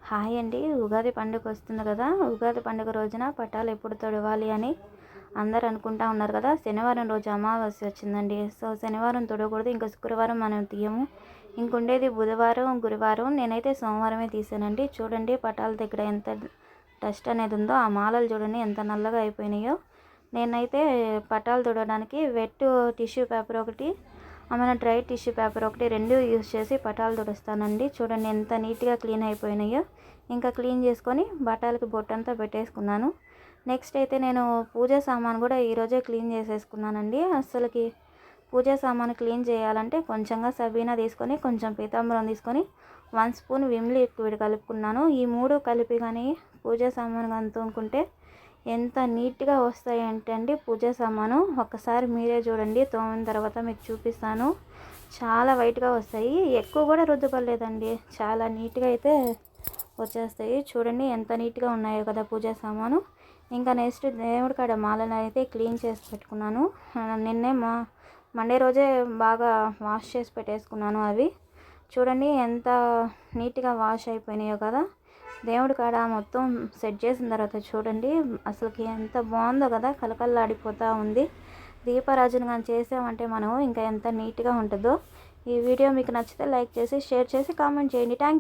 Hi అండి. ఉగాది పండుగ వస్తుంది కదా. ఉగాది పండుగ రోజున పటాలు ఎప్పుడు తొడవాలి అని అందరు అనుకుంటా ఉన్నారు కదా. శనివారం రోజు అమావాస్య వచ్చిందండి. సో శనివారం తొడగకూడదు, ఇంకా శుక్రవారం మనం తీయము, ఇంకుండేది బుధవారం గురువారం. నేనైతే సోమవారమే తీసానండి. చూడండి పటాల దగ్గర ఎంత డస్ట్ అనేది ఉందో, ఆ మాలలు చూడండి ఎంత నల్లగా అయిపోయినాయో. నేనైతే పటాలు తొడడానికి వెట్ టిష్యూ పేపర్ ఒకటి, మన డ్రై టిష్యూ పేపర్ ఒకటి, రెండు యూజ్ చేసి పటాలు తుడుస్తానండి. చూడండి ఎంత నీట్గా క్లీన్ అయిపోయినాయో. ఇంకా క్లీన్ చేసుకొని బటాలకి బొట్టంతా పెట్టేసుకున్నాను. నెక్స్ట్ అయితే నేను పూజా సామాను కూడా ఈరోజే క్లీన్ చేసేసుకున్నానండి. అసలుకి పూజా సామాను క్లీన్ చేయాలంటే కొంచెంగా సబీనా తీసుకొని, కొంచెం పీతాంబరం తీసుకొని, 1 స్పూన్ విమ్ లిక్విడ్ కలుపుకున్నాను. ఈ 3 కలిపి కానీ పూజా సామాను కానీ తోముకుంటే ఎంత నీట్గా వస్తాయి అంటే అండి పూజా సామాను. ఒక్కసారి మీరే చూడండి, తోమిన తర్వాత మీకు చూపిస్తాను. చాలా వైట్గా వస్తాయి, ఎక్కువ కూడా రుద్దుపడలేదండి, చాలా నీట్గా అయితే వచ్చేస్తాయి. చూడండి ఎంత నీట్గా ఉన్నాయో కదా పూజా సామాను. ఇంకా నెక్స్ట్ దేవుడి కాడ మాలను అయితే క్లీన్ చేసి పెట్టుకున్నాను. నిన్నే మండే రోజే బాగా వాష్ చేసి పెట్టేసుకున్నాను అవి. చూడండి ఎంత నీట్గా వాష్ అయిపోయినాయో కదా. దేవుడి కాడ మొత్తం సెట్ చేసిన తర్వాత చూడండి అసలుకి ఎంత బాగుందో కదా, కలకల్లాడిపోతూ ఉంది. దీపారాజన కానీ చేసామంటే మనం ఇంకా ఎంత నీట్గా ఉంటుందో. ఈ వీడియో మీకు నచ్చితే లైక్ చేసి, షేర్ చేసి, కామెంట్ చేయండి. థ్యాంక్